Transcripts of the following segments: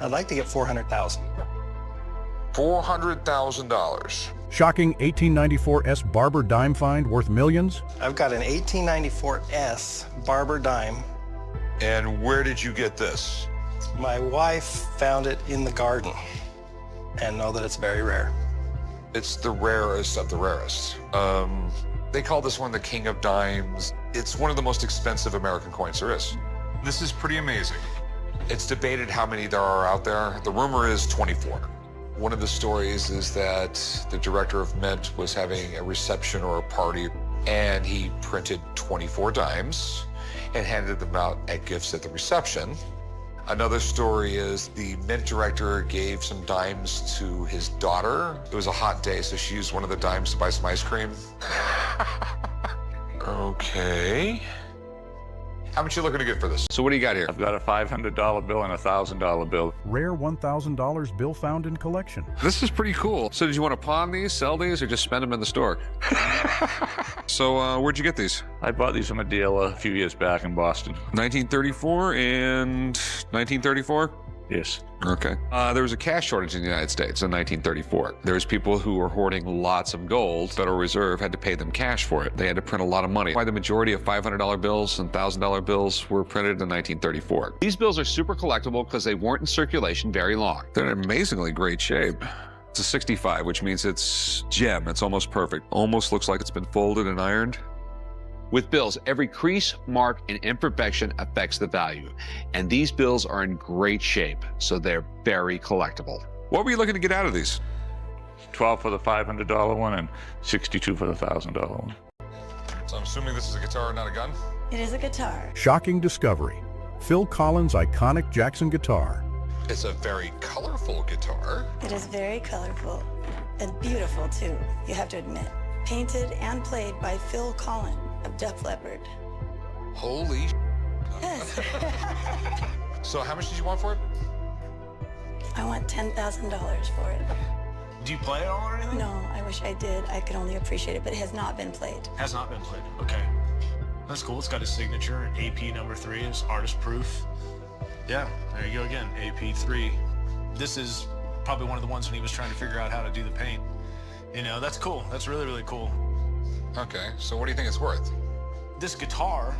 I'd like to get $400,000. $400,000. Shocking 1894 S Barber dime find worth millions. I've got an 1894 S Barber dime. And where did you get this? My wife found it in the garden and know that it's very rare. It's the rarest of the rarest. They call this one the King of Dimes. It's one of the most expensive American coins there is. This is pretty amazing. It's debated how many there are out there. The rumor is 24. One of the stories is that the director of Mint was having a reception or a party, and he printed 24 dimes and handed them out as gifts at the reception. Another story is the Mint director gave some dimes to his daughter. It was a hot day, so she used one of the dimes to buy some ice cream. Okay. How much you looking to get for this? So what do you got here? I've got a $500 bill and a $1,000 bill. Rare $1,000 bill found in collection. This is pretty cool. So did you want to pawn these, sell these, or just spend them in the store? So where'd you get these? I bought these from a dealer a few years back in Boston. 1934 and 1934? Yes. Okay. There was a cash shortage in the United States in 1934. There was people who were hoarding lots of gold. Federal Reserve had to pay them cash for it. They had to print a lot of money. Why the majority of $500 bills and $1,000 bills were printed in 1934. These bills are super collectible because they weren't in circulation very long. They're in amazingly great shape. It's a 65, which means it's gem. It's almost perfect. Almost looks like it's been folded and ironed. With bills, every crease, mark, and imperfection affects the value. And these bills are in great shape, so they're very collectible. What were you looking to get out of these? 12 for the $500 one and 62 for the $1,000 one. So I'm assuming this is a guitar, not a gun? It is a guitar. Shocking discovery. Phil Collins' iconic Jackson guitar. It's a very colorful guitar. It is very colorful and beautiful too, you have to admit. Painted and played by Phil Collins of Def Leppard. Holy Yes. So how much did you want for it? I want $10,000 for it. Do you play it all or anything? No, I wish I did. I could only appreciate it, but it has not been played. Has not been played. Okay. That's cool. It's got his signature. AP number 3 is artist proof. Yeah, there you go again. AP3. This is probably one of the ones when he was trying to figure out how to do the paint. You know, that's cool. That's really, really cool. Okay, so what do you think it's worth? This guitar,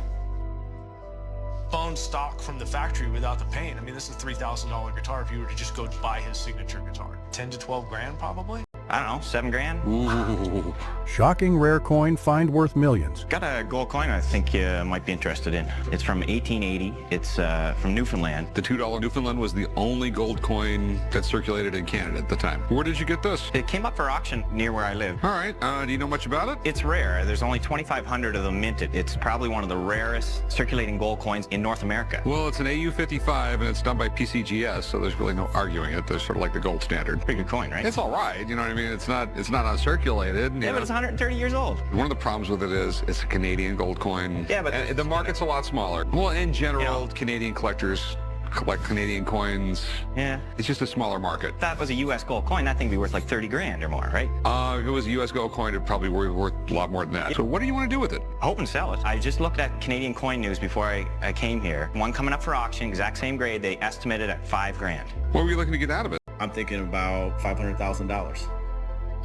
bone stock from the factory without the paint. I mean, this is a $3,000 guitar if you were to just go buy his signature guitar. 10 to 12 grand probably? I don't know, 7 grand? Ooh. Shocking rare coin find worth millions. Got a gold coin I think you might be interested in. It's from 1880. It's from Newfoundland. The $2 Newfoundland was the only gold coin that circulated in Canada at the time. Where did you get this? It came up for auction near where I live. All right, do you know much about it? It's rare. There's only 2,500 of them minted. It's probably one of the rarest circulating gold coins in North America. Well, it's an AU-55 and it's done by PCGS, so there's really no arguing it. There's sort of like the gold standard. Pretty good coin, right? It's all right, you know what I mean? It's not uncirculated. Yeah, but it's 130 years old. One of the problems with it is it's a Canadian gold coin. Yeah, but and the market's a lot smaller. Well, in general, Canadian collectors collect Canadian coins. Yeah. It's just a smaller market. If that was a U.S. gold coin, that thing would be worth like 30 grand or more, right? If it was a U.S. gold coin, it'd probably be worth a lot more than that. So what do you want to do with it? I hope and sell it. I just looked at Canadian coin news before I came here. One coming up for auction, exact same grade. They estimated at 5 grand. What were you looking to get out of it? I'm thinking about $500,000.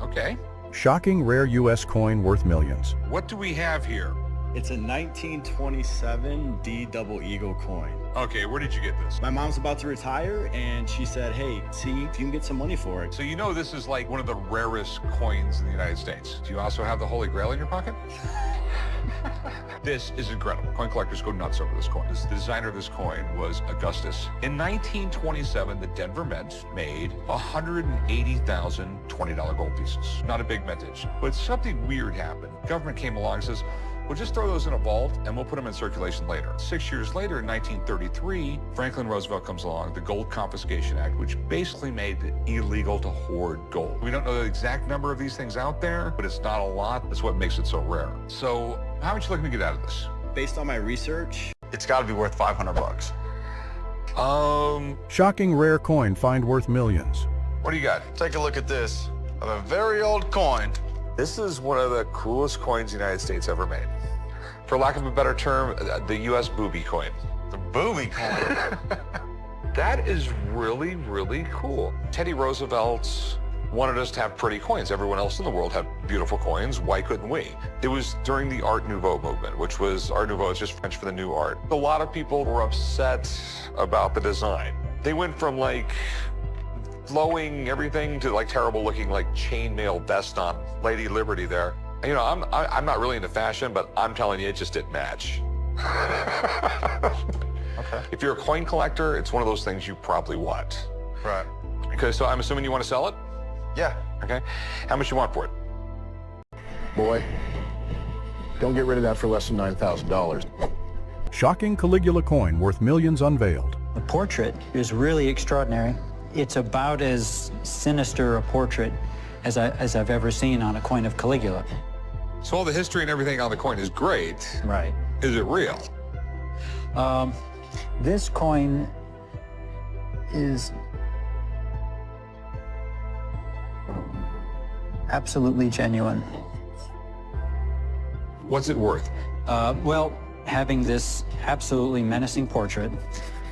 Okay. Shocking rare U.S. coin worth millions. What do we have here? It's a 1927 D Double Eagle coin. Okay, where did you get this? My mom's about to retire and she said, hey, see if you can get some money for it. So you know this is like one of the rarest coins in the United States. Do you also have the Holy Grail in your pocket? This is incredible. Coin collectors go nuts over this coin. The designer of this coin was Augustus. In 1927, the Denver Mint made 180,000 $20 gold pieces. Not a big mintage, but something weird happened. Government came along and says, we'll just throw those in a vault and we'll put them in circulation later. 6 years later, in 1933, Franklin Roosevelt comes along, the Gold Confiscation Act, which basically made it illegal to hoard gold. We don't know the exact number of these things out there, but it's not a lot. That's what makes it so rare. So how much are you looking to get out of this? Based on my research, it's got to be worth 500 bucks. Shocking rare coin find worth millions. What do you got? Take a look at this. Of a very old coin. This is one of the coolest coins the United States ever made. For lack of a better term, the U.S. booby coin. The booby coin. That is really, really cool. Teddy Roosevelt wanted us to have pretty coins. Everyone else in the world had beautiful coins. Why couldn't we? It was during the Art Nouveau movement, which was, Art Nouveau is just French for the new art. A lot of people were upset about the design. They went from like flowing everything to like terrible looking like chainmail vest on Lady Liberty there. You know, I'm not really into fashion, but I'm telling you, it just didn't match. Okay. If you're a coin collector, it's one of those things you probably want. Right. Okay, so I'm assuming you want to sell it? Yeah. Okay. How much you want for it? Boy, don't get rid of that for less than $9,000. Shocking Caligula coin worth millions unveiled. The portrait is really extraordinary. It's about as sinister a portrait as I've ever seen on a coin of Caligula. So all the history and everything on the coin is great. Right. Is it real? This coin is absolutely genuine. What's it worth? Well, having this absolutely menacing portrait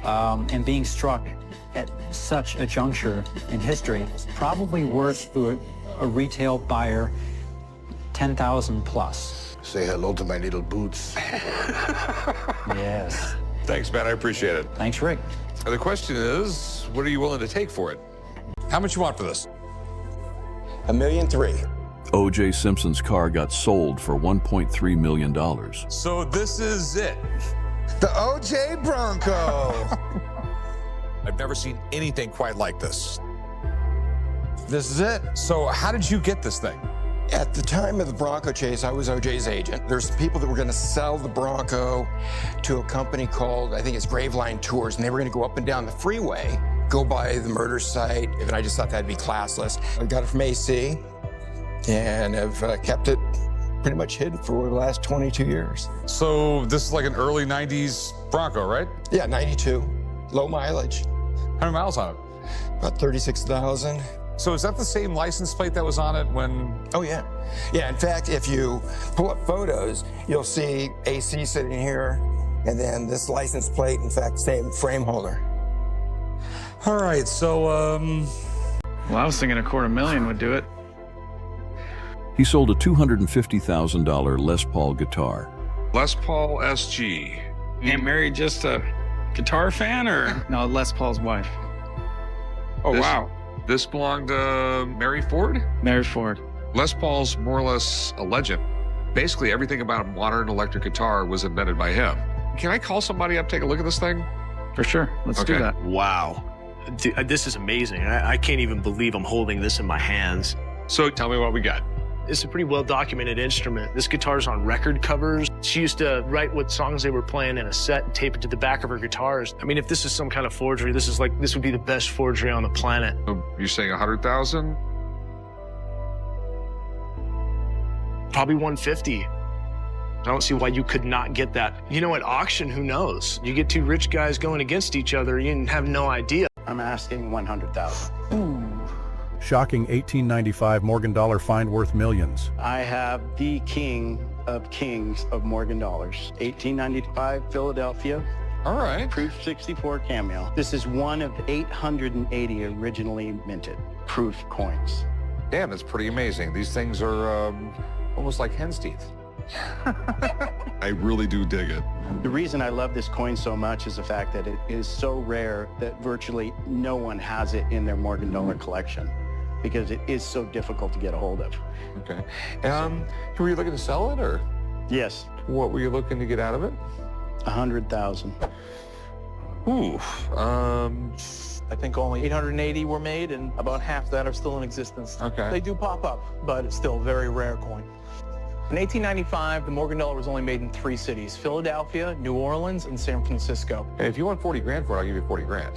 and being struck at such a juncture in history, it's probably worth to a retail buyer 10,000 plus. Say hello to my little boots. Yes. Thanks, man. I appreciate it. Thanks, Rick. The question is, what are you willing to take for it? How much you want for this? $1.3 million. O.J. Simpson's car got sold for $1.3 million. So this is it. The OJ Bronco. I've never seen anything quite like this. This is it. So how did you get this thing? At the time of the Bronco chase, I was OJ's agent. There's people that were going to sell the Bronco to a company called, I think it's Graveline Tours, and they were going to go up and down the freeway, go by the murder site, and I just thought that'd be classless. I got it from AC, and I've kept it pretty much hidden for the last 22 years. So this is like an early 90s Bronco, right? Yeah, 92, low mileage, How many miles on it? about 36,000. So is that the same license plate that was on it when... Oh, yeah. Yeah, in fact, if you pull up photos, you'll see AC sitting here, and then this license plate, in fact, same frame holder. All right, so, Well, I was thinking $250,000 would do it. He sold a $250,000 Les Paul guitar. Les Paul SG. Aunt Mary just a guitar fan, or no? Les Paul's wife. Oh, This- wow. This belonged to Mary Ford? Mary Ford. Les Paul's more or less a legend. Basically, everything about a modern electric guitar was invented by him. Can I call somebody up, take a look at this thing? For sure. Let's do Okay. that. Wow. This is amazing. I can't even believe I'm holding this in my hands. So tell me what we got. It's a pretty well-documented instrument. This guitar's on record covers. She used to write what songs they were playing in a set and tape it to the back of her guitars. I mean, if this is some kind of forgery, this would be the best forgery on the planet. You're saying 100,000? Probably 150. I don't see why you could not get that. You know, at auction, who knows? You get two rich guys going against each other, you have no idea. I'm asking 100,000. Shocking 1895 Morgan dollar find worth millions. I have the king of kings of Morgan dollars. 1895 Philadelphia, All right. proof 64 cameo. This is one of 880 originally minted proof coins. Damn, that's pretty amazing. These things are almost like hen's teeth. I really do dig it. The reason I love this coin so much is the fact that it is so rare that virtually no one has it in their Morgan dollar collection, because it is so difficult to get a hold of. Okay. Were you looking to sell it, or Yes, what were you looking to get out of it? 100,000. Ooh. I think only 880 were made, and about half that are still in existence. Okay. They do pop up, but it's still a very rare coin. In 1895, the Morgan dollar was only made in 3 cities: Philadelphia, New Orleans, and San Francisco. Hey, if you want 40 grand for it, I'll give you 40 grand.